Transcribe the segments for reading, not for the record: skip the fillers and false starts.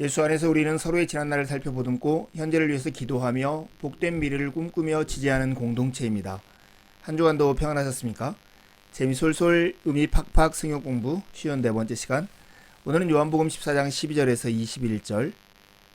예수 안에서 우리는 서로의 지난날을 살펴보듬고 현재를 위해서 기도하며 복된 미래를 꿈꾸며 지지하는 공동체입니다. 한 주간도 평안하셨습니까? 재미솔솔 의미 팍팍 성경 공부 쉬운 4번째 시간. 오늘은 요한복음 14장 12절에서 21절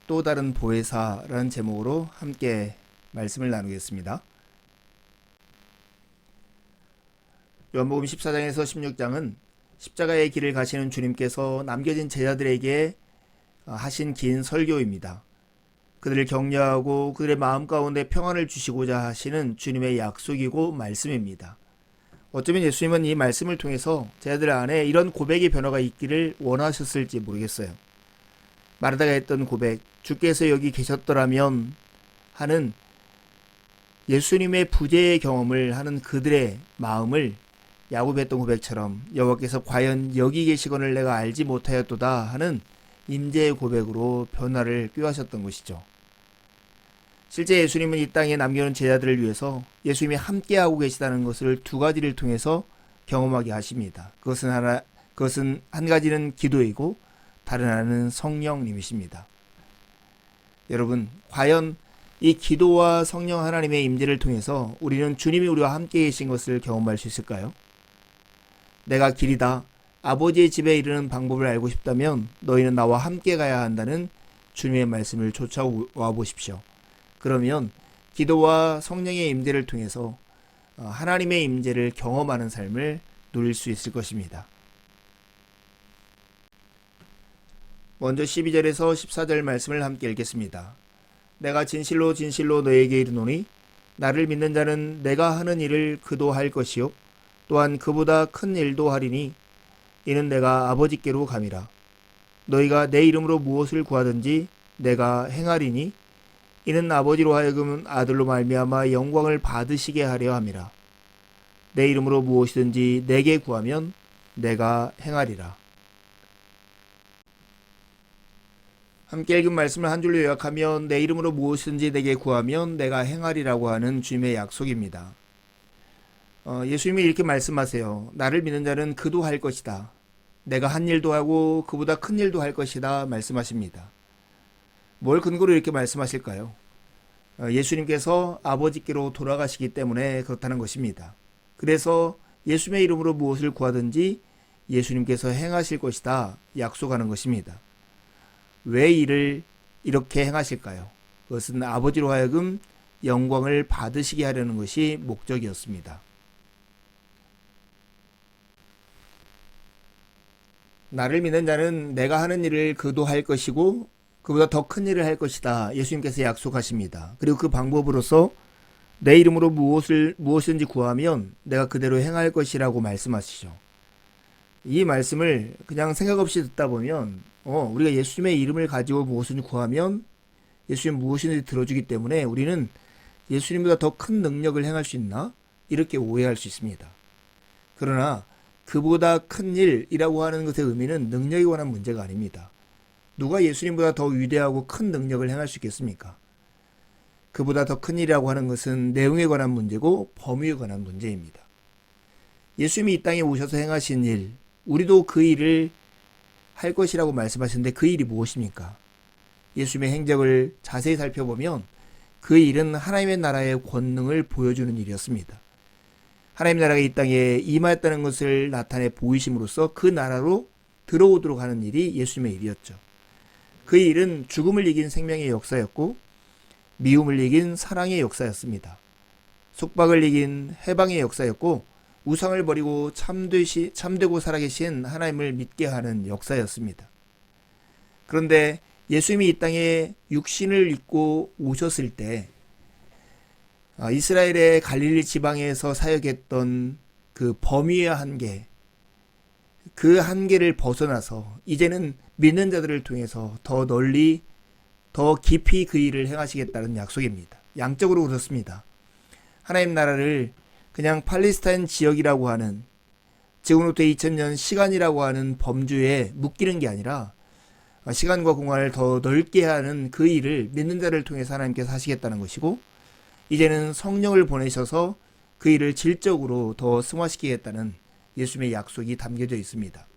또 다른 보혜사라는 제목으로 함께 말씀을 나누겠습니다. 요한복음 14장에서 16장은 십자가의 길을 가시는 주님께서 남겨진 제자들에게 하신 긴 설교입니다. 그들을 격려하고 그들의 마음 가운데 평안을 주시고자 하시는 주님의 약속이고 말씀입니다. 어쩌면 예수님은 이 말씀을 통해서 제자들 안에 이런 고백의 변화가 있기를 원하셨을지 모르겠어요. 마르다가 했던 고백, 주께서 여기 계셨더라면 하는 예수님의 부재의 경험을 하는 그들의 마음을 야곱이 했던 고백처럼 여호와께서 과연 여기 계시거늘 내가 알지 못하였도다 하는 임재의 고백으로 변화를 꾀하셨던 것이죠. 실제 예수님은 이 땅에 남겨놓은 제자들을 위해서 예수님이 함께하고 계시다는 것을 두 가지를 통해서 경험하게 하십니다. 그것은 한 가지는 기도이고 다른 하나는 성령님이십니다. 여러분, 과연 이 기도와 성령 하나님의 임재를 통해서 우리는 주님이 우리와 함께 계신 것을 경험할 수 있을까요? 내가 길이다. 아버지의 집에 이르는 방법을 알고 싶다면 너희는 나와 함께 가야 한다는 주님의 말씀을 쫓아와 보십시오. 그러면 기도와 성령의 임재를 통해서 하나님의 임재를 경험하는 삶을 누릴 수 있을 것입니다. 먼저 12절에서 14절 말씀을 함께 읽겠습니다. 내가 진실로 진실로 너에게 이르노니 나를 믿는 자는 내가 하는 일을 그도 할 것이요 또한 그보다 큰 일도 하리니 이는 내가 아버지께로 감이라. 너희가 내 이름으로 무엇을 구하든지 내가 행하리니 이는 아버지로 하여금 아들로 말미암아 영광을 받으시게 하려 함이라. 내 이름으로 무엇이든지 내게 구하면 내가 행하리라. 함께 읽은 말씀을 한 줄로 요약하면 내 이름으로 무엇이든지 내게 구하면 내가 행하리라고 하는 주님의 약속입니다. 예수님이 이렇게 말씀하세요. 나를 믿는 자는 그도 할 것이다. 내가 한 일도 하고 그보다 큰 일도 할 것이다 말씀하십니다. 뭘 근거로 이렇게 말씀하실까요? 예수님께서 아버지께로 돌아가시기 때문에 그렇다는 것입니다. 그래서 예수님의 이름으로 무엇을 구하든지 예수님께서 행하실 것이다 약속하는 것입니다. 왜 이를 이렇게 행하실까요? 그것은 아버지로 하여금 영광을 받으시게 하려는 것이 목적이었습니다. 나를 믿는 자는 내가 하는 일을 그도 할 것이고 그보다 더 큰 일을 할 것이다. 예수님께서 약속하십니다. 그리고 그 방법으로서 내 이름으로 무엇이든지 구하면 내가 그대로 행할 것이라고 말씀하시죠. 이 말씀을 그냥 생각 없이 듣다 보면 우리가 예수님의 이름을 가지고 무엇을 구하면 예수님 무엇이든지 들어주기 때문에 우리는 예수님보다 더 큰 능력을 행할 수 있나? 이렇게 오해할 수 있습니다. 그러나 그보다 큰 일이라고 하는 것의 의미는 능력에 관한 문제가 아닙니다. 누가 예수님보다 더 위대하고 큰 능력을 행할 수 있겠습니까? 그보다 더 큰 일이라고 하는 것은 내용에 관한 문제고 범위에 관한 문제입니다. 예수님이 이 땅에 오셔서 행하신 일, 우리도 그 일을 할 것이라고 말씀하셨는데 그 일이 무엇입니까? 예수님의 행적을 자세히 살펴보면 그 일은 하나님의 나라의 권능을 보여주는 일이었습니다. 하나님의 나라가 이 땅에 임하였다는 것을 나타내 보이심으로써 그 나라로 들어오도록 하는 일이 예수님의 일이었죠. 그 일은 죽음을 이긴 생명의 역사였고 미움을 이긴 사랑의 역사였습니다. 속박을 이긴 해방의 역사였고 우상을 버리고 참되고 살아계신 하나님을 믿게 하는 역사였습니다. 그런데 예수님이 이 땅에 육신을 입고 오셨을 때 이스라엘의 갈릴리 지방에서 사역했던 그 범위의 한계, 그 한계를 벗어나서 이제는 믿는 자들을 통해서 더 널리 더 깊이 그 일을 행하시겠다는 약속입니다. 양적으로 그렇습니다. 하나님 나라를 그냥 팔레스타인 지역이라고 하는 지금부터 2000년 시간이라고 하는 범주에 묶이는 게 아니라 시간과 공간을 더 넓게 하는 그 일을 믿는 자를 통해서 하나님께서 하시겠다는 것이고 이제는 성령을 보내셔서 그 일을 질적으로 더 승화시키겠다는 예수님의 약속이 담겨져 있습니다.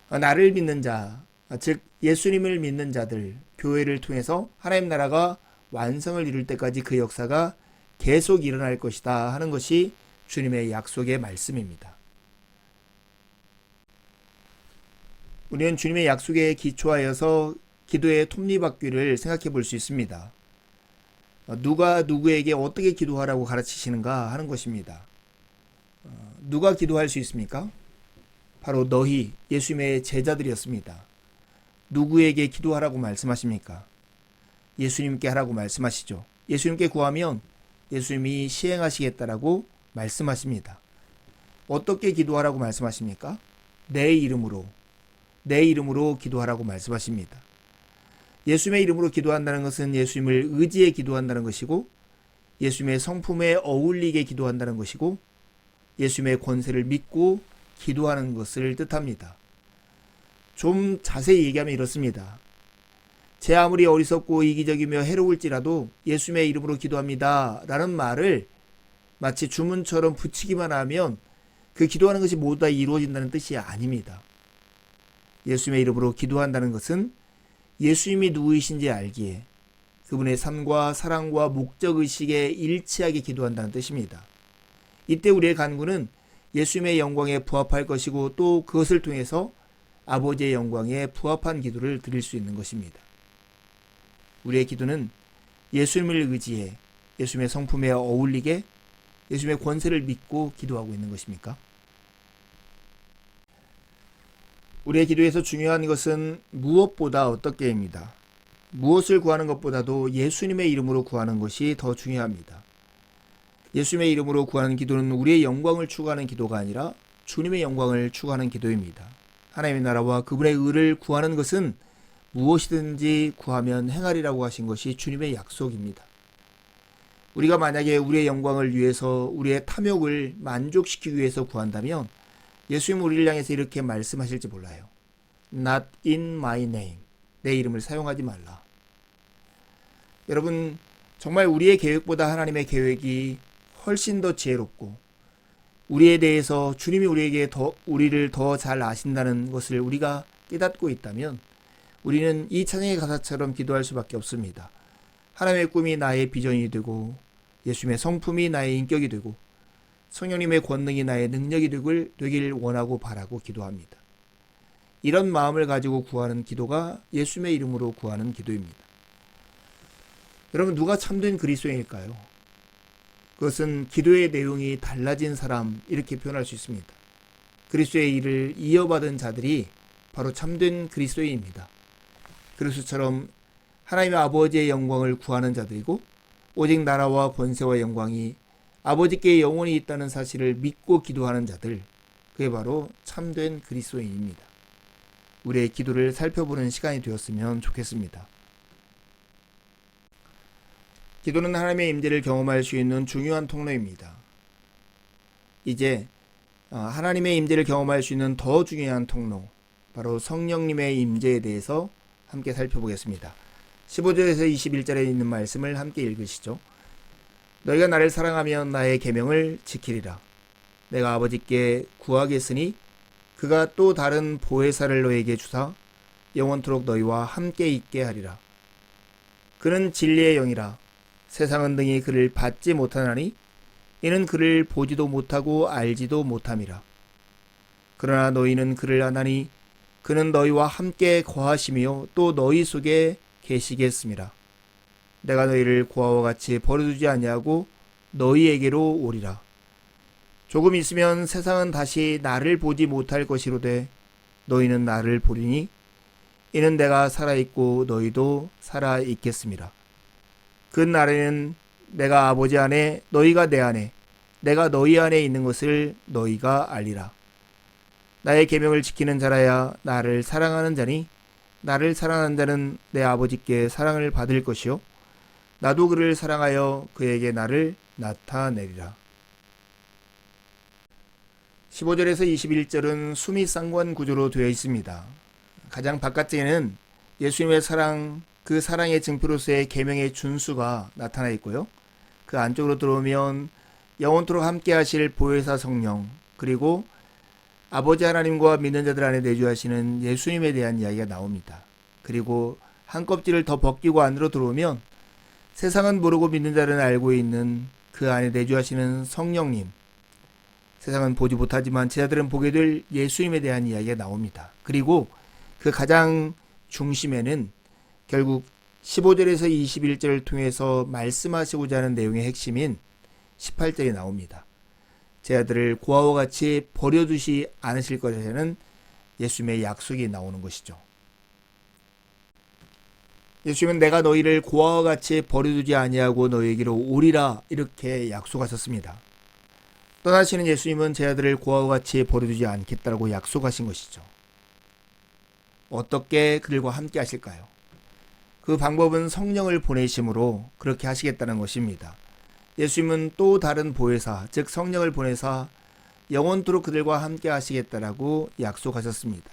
나를 믿는 자, 즉 예수님을 믿는 자들, 교회를 통해서 하나님 나라가 완성을 이룰 때까지 그 역사가 계속 일어날 것이다 하는 것이 주님의 약속의 말씀입니다. 우리는 주님의 약속에 기초하여서 기도의 톱니바퀴를 생각해 볼 수 있습니다. 누가 누구에게 어떻게 기도하라고 가르치시는가 하는 것입니다. 누가 기도할 수 있습니까? 바로 너희 예수님의 제자들이었습니다. 누구에게 기도하라고 말씀하십니까? 예수님께 하라고 말씀하시죠. 예수님께 구하면 예수님이 시행하시겠다라고 말씀하십니다. 어떻게 기도하라고 말씀하십니까? 내 이름으로 기도하라고 말씀하십니다. 예수님의 이름으로 기도한다는 것은 예수님을 의지해 기도한다는 것이고, 예수님의 성품에 어울리게 기도한다는 것이고, 예수님의 권세를 믿고 기도하는 것을 뜻합니다. 좀 자세히 얘기하면 이렇습니다. 제 아무리 어리석고 이기적이며 해로울지라도 예수님의 이름으로 기도합니다 라는 말을 마치 주문처럼 붙이기만 하면 그 기도하는 것이 모두 다 이루어진다는 뜻이 아닙니다. 예수님의 이름으로 기도한다는 것은 예수님이 누구이신지 알기에 그분의 삶과 사랑과 목적의식에 일치하게 기도한다는 뜻입니다. 이때 우리의 간구는 예수님의 영광에 부합할 것이고, 또 그것을 통해서 아버지의 영광에 부합한 기도를 드릴 수 있는 것입니다. 우리의 기도는 예수님을 의지해 예수님의 성품에 어울리게 예수님의 권세를 믿고 기도하고 있는 것입니까? 우리의 기도에서 중요한 것은 무엇보다 어떻게입니다. 무엇을 구하는 것보다도 예수님의 이름으로 구하는 것이 더 중요합니다. 예수님의 이름으로 구하는 기도는 우리의 영광을 추구하는 기도가 아니라 주님의 영광을 추구하는 기도입니다. 하나님의 나라와 그분의 의를 구하는 것은 무엇이든지 구하면 행하리라고 하신 것이 주님의 약속입니다. 우리가 만약에 우리의 영광을 위해서, 우리의 탐욕을 만족시키기 위해서 구한다면 예수님 우리를 향해서 이렇게 말씀하실지 몰라요. Not in my name. 내 이름을 사용하지 말라. 여러분, 정말 우리의 계획보다 하나님의 계획이 훨씬 더 지혜롭고, 우리에 대해서 주님이 우리를 더 잘 아신다는 것을 우리가 깨닫고 있다면 우리는 이 찬양의 가사처럼 기도할 수밖에 없습니다. 하나님의 꿈이 나의 비전이 되고, 예수님의 성품이 나의 인격이 되고, 성령님의 권능이 나의 능력이 되길 원하고 바라고 기도합니다. 이런 마음을 가지고 구하는 기도가 예수님의 이름으로 구하는 기도입니다. 여러분, 누가 참된 그리스도인일까요? 그것은 기도의 내용이 달라진 사람, 이렇게 표현할 수 있습니다. 그리스도의 일을 이어받은 자들이 바로 참된 그리스도인입니다. 그리스도처럼 하나님의 아버지의 영광을 구하는 자들이고, 오직 나라와 권세와 영광이 아버지께 영원히 있다는 사실을 믿고 기도하는 자들, 그게 바로 참된 그리스도인입니다. 우리의 기도를 살펴보는 시간이 되었으면 좋겠습니다. 기도는 하나님의 임재를 경험할 수 있는 중요한 통로입니다. 이제 하나님의 임재를 경험할 수 있는 더 중요한 통로, 바로 성령님의 임재에 대해서 함께 살펴보겠습니다. 15절에서 21절에 있는 말씀을 함께 읽으시죠. 너희가 나를 사랑하면 나의 계명을 지키리라. 내가 아버지께 구하겠으니 그가 또 다른 보혜사를 너희에게 주사 영원토록 너희와 함께 있게 하리라. 그는 진리의 영이라. 세상은 등이 그를 받지 못하나니 이는 그를 보지도 못하고 알지도 못함이라. 그러나 너희는 그를 아나니 그는 너희와 함께 거하시며 또 너희 속에 계시겠음이라. 내가 너희를 고아와 같이 버려두지 아니하고 너희에게로 오리라. 조금 있으면 세상은 다시 나를 보지 못할 것이로되 너희는 나를 보리니 이는 내가 살아있고 너희도 살아있겠음이라. 그 날에는 내가 아버지 안에 너희가 내 안에 내가 너희 안에 있는 것을 너희가 알리라. 나의 계명을 지키는 자라야 나를 사랑하는 자니 나를 사랑하는 자는 내 아버지께 사랑을 받을 것이요 나도 그를 사랑하여 그에게 나를 나타내리라. 15절에서 21절은 수미상관 구조로 되어 있습니다. 가장 바깥에는 예수님의 사랑, 그 사랑의 증표로서의 계명의 준수가 나타나 있고요. 그 안쪽으로 들어오면 영원토록 함께 하실 보혜사 성령, 그리고 아버지 하나님과 믿는 자들 안에 내주하시는 예수님에 대한 이야기가 나옵니다. 그리고 한 껍질을 더 벗기고 안으로 들어오면 세상은 모르고 믿는 자는 알고 있는 그 안에 내주하시는 성령님, 세상은 보지 못하지만 제자들은 보게 될 예수님에 대한 이야기가 나옵니다. 그리고 그 가장 중심에는 결국 15절에서 21절을 통해서 말씀하시고자 하는 내용의 핵심인 18절이 나옵니다. 제 아들을 고아와 같이 버려두지 않으실 것이라는 예수님의 약속이 나오는 것이죠. 예수님은 내가 너희를 고아와 같이 버려두지 아니하고 너희에게로 오리라 이렇게 약속하셨습니다. 떠나시는 예수님은 제 아들을 고아와 같이 버려두지 않겠다고 약속하신 것이죠. 어떻게 그들과 함께 하실까요? 그 방법은 성령을 보내심으로 그렇게 하시겠다는 것입니다. 예수님은 또 다른 보혜사, 즉 성령을 보내사 영원토록 그들과 함께 하시겠다라고 약속하셨습니다.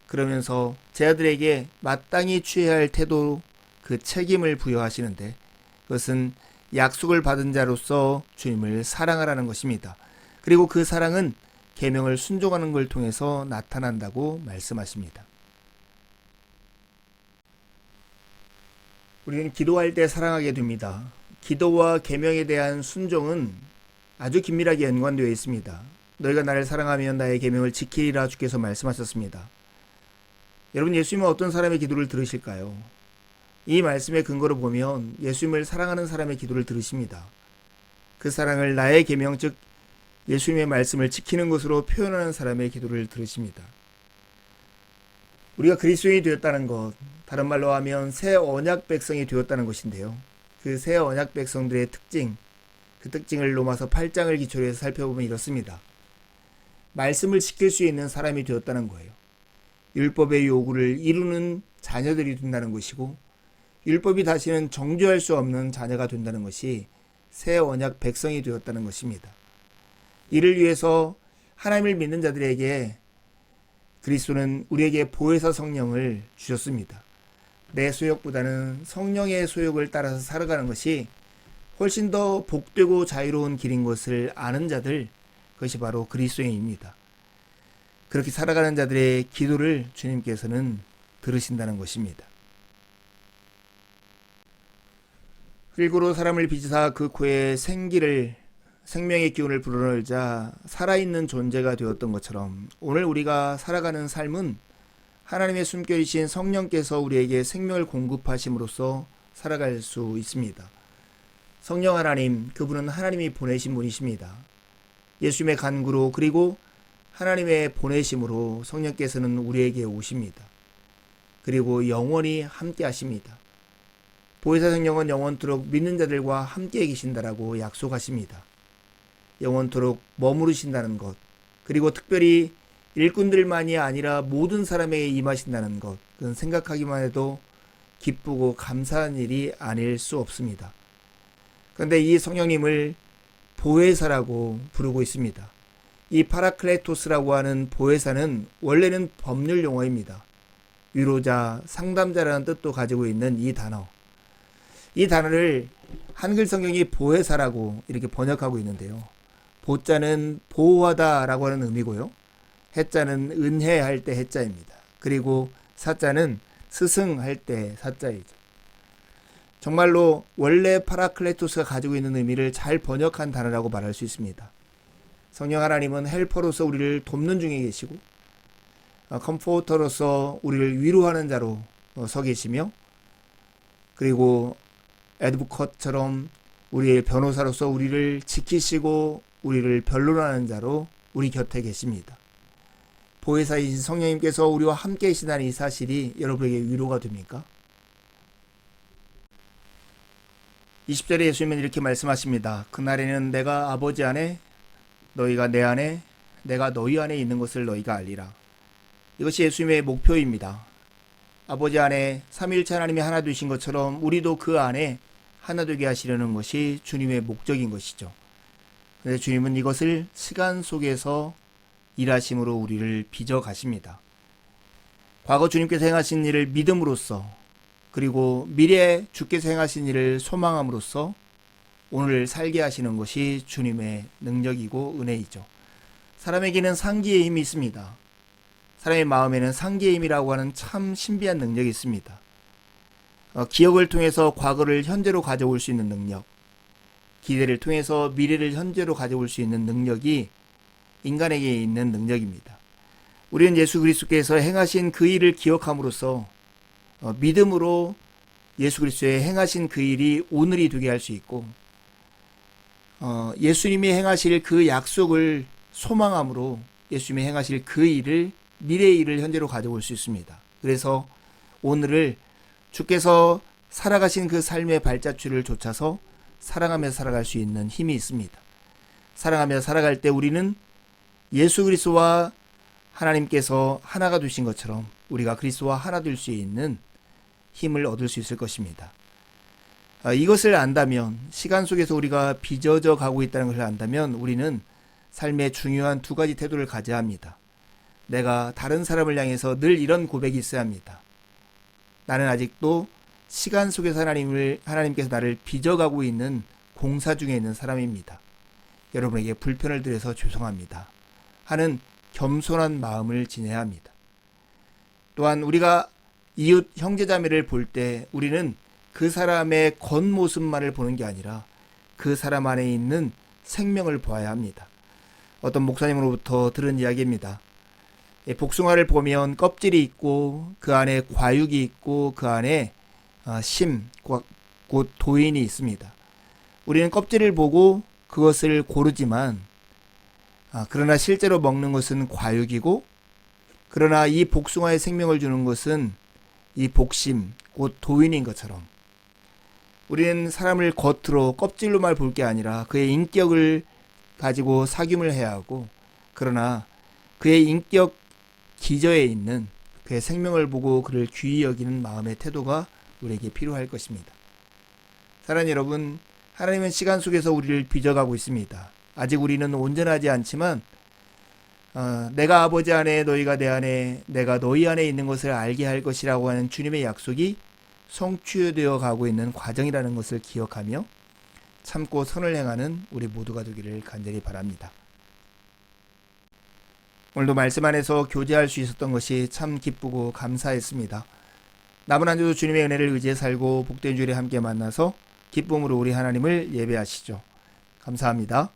그러면서 제 아들에게 마땅히 취해야 할 태도, 그 책임을 부여하시는데 그것은 약속을 받은 자로서 주님을 사랑하라는 것입니다. 그리고 그 사랑은 계명을 순종하는 걸 통해서 나타난다고 말씀하십니다. 우리는 기도할 때 사랑하게 됩니다. 기도와 계명에 대한 순종은 아주 긴밀하게 연관되어 있습니다. 너희가 나를 사랑하면 나의 계명을 지키리라 주께서 말씀하셨습니다. 여러분, 예수님은 어떤 사람의 기도를 들으실까요? 이 말씀의 근거로 보면 예수님을 사랑하는 사람의 기도를 들으십니다. 그 사랑을 나의 계명, 즉 예수님의 말씀을 지키는 것으로 표현하는 사람의 기도를 들으십니다. 우리가 그리스도인이 되었다는 것, 다른 말로 하면 새 언약 백성이 되었다는 것인데요. 그 새 언약 백성들의 특징, 그 특징을 로마서 8장을 기초로 해서 살펴보면 이렇습니다. 말씀을 지킬 수 있는 사람이 되었다는 거예요. 율법의 요구를 이루는 자녀들이 된다는 것이고, 율법이 다시는 정죄할 수 없는 자녀가 된다는 것이 새 언약 백성이 되었다는 것입니다. 이를 위해서 하나님을 믿는 자들에게 그리스도는 우리에게 보혜사 성령을 주셨습니다. 내 소욕보다는 성령의 소욕을 따라서 살아가는 것이 훨씬 더 복되고 자유로운 길인 것을 아는 자들, 그것이 바로 그리스도인입니다. 그렇게 살아가는 자들의 기도를 주님께서는 들으신다는 것입니다. 흙으로 사람을 빚으사 그 코에 생명의 기운을 불어넣자 살아있는 존재가 되었던 것처럼 오늘 우리가 살아가는 삶은 하나님의 숨결이신 성령께서 우리에게 생명을 공급하심으로써 살아갈 수 있습니다. 성령 하나님, 그분은 하나님이 보내신 분이십니다. 예수님의 간구로, 그리고 하나님의 보내심으로 성령께서는 우리에게 오십니다. 그리고 영원히 함께 하십니다. 보혜사 성령은 영원토록 믿는 자들과 함께 계신다라고 약속하십니다. 영원토록 머무르신다는 것, 그리고 특별히 일꾼들만이 아니라 모든 사람에게 임하신다는 것, 그건 생각하기만 해도 기쁘고 감사한 일이 아닐 수 없습니다. 그런데 이 성령님을 보혜사라고 부르고 있습니다. 이 파라클레토스라고 하는 보혜사는 원래는 법률 용어입니다. 위로자, 상담자라는 뜻도 가지고 있는 이 단어. 이 단어를 한글 성경이 보혜사라고 이렇게 번역하고 있는데요. 보자는 보호하다 라고 하는 의미고요. 해자는 은혜할 때 해자입니다. 그리고 사자는 스승할 때 사자이죠. 정말로 원래 파라클레토스가 가지고 있는 의미를 잘 번역한 단어라고 말할 수 있습니다. 성령 하나님은 헬퍼로서 우리를 돕는 중에 계시고 컴포터로서 우리를 위로하는 자로 서 계시며, 그리고 애드보컷처럼 우리의 변호사로서 우리를 지키시고 우리를 변론하는 자로 우리 곁에 계십니다. 보혜사이신 성령님께서 우리와 함께 계시다는 이 사실이 여러분에게 위로가 됩니까? 20절에 예수님은 이렇게 말씀하십니다. 그날에는 내가 아버지 안에, 너희가 내 안에, 내가 너희 안에 있는 것을 너희가 알리라. 이것이 예수님의 목표입니다. 아버지 안에 삼위일체 하나님이 하나 되신 것처럼 우리도 그 안에 하나 되게 하시려는 것이 주님의 목적인 것이죠. 그런데 주님은 이것을 시간 속에서 일하심으로 우리를 빚어 가십니다. 과거 주님께서 행하신 일을 믿음으로써 그리고 미래에 주께서 행하신 일을 소망함으로써 오늘 살게 하시는 것이 주님의 능력이고 은혜이죠. 사람에게는 상기의 힘이 있습니다. 사람의 마음에는 상기의 힘이라고 하는 참 신비한 능력이 있습니다. 기억을 통해서 과거를 현재로 가져올 수 있는 능력, 기대를 통해서 미래를 현재로 가져올 수 있는 능력이 인간에게 있는 능력입니다. 우리는 예수 그리스도께서 행하신 그 일을 기억함으로써 믿음으로 예수 그리스도의 행하신 그 일이 오늘이 되게 할 수 있고, 예수님이 행하실 그 약속을 소망함으로 예수님이 행하실 그 일을, 미래의 일을 현재로 가져올 수 있습니다. 그래서 오늘을 주께서 살아가신 그 삶의 발자취를 좇아서 사랑하며 살아갈 수 있는 힘이 있습니다. 사랑하며 살아갈 때 우리는 예수 그리스도와 하나님께서 하나가 되신 것처럼 우리가 그리스도와 하나 될 수 있는 힘을 얻을 수 있을 것입니다. 이것을 안다면, 시간 속에서 우리가 빚어져 가고 있다는 것을 안다면 우리는 삶의 중요한 두 가지 태도를 가져야 합니다. 내가 다른 사람을 향해서 늘 이런 고백이 있어야 합니다. 나는 아직도 시간 속에서 하나님께서 나를 빚어가고 있는 공사 중에 있는 사람입니다. 여러분에게 불편을 드려서 죄송합니다 하는 겸손한 마음을 지녀야 합니다. 또한 우리가 이웃 형제자매를 볼 때 우리는 그 사람의 겉모습만을 보는 게 아니라 그 사람 안에 있는 생명을 보아야 합니다. 어떤 목사님으로부터 들은 이야기입니다. 복숭아를 보면 껍질이 있고 그 안에 과육이 있고 그 안에 심, 곧 도인이 있습니다. 우리는 껍질을 보고 그것을 고르지만 그러나 실제로 먹는 것은 과육이고, 그러나 이 복숭아의 생명을 주는 것은 이 복심, 곧 도인인 것처럼 우리는 사람을 겉으로 껍질로만 볼 게 아니라 그의 인격을 가지고 사귐을 해야 하고, 그러나 그의 인격 기저에 있는 그의 생명을 보고 그를 귀히 여기는 마음의 태도가 우리에게 필요할 것입니다. 사랑하는 여러분, 하나님은 시간 속에서 우리를 빚어가고 있습니다. 아직 우리는 온전하지 않지만 내가 아버지 안에 너희가 내 안에 내가 너희 안에 있는 것을 알게 할 것이라고 하는 주님의 약속이 성취되어 가고 있는 과정이라는 것을 기억하며 참고 선을 행하는 우리 모두가 되기를 간절히 바랍니다. 오늘도 말씀 안에서 교제할 수 있었던 것이 참 기쁘고 감사했습니다. 남은 한 주도 주님의 은혜를 의지해 살고 복된 주일에 함께 만나서 기쁨으로 우리 하나님을 예배하시죠. 감사합니다.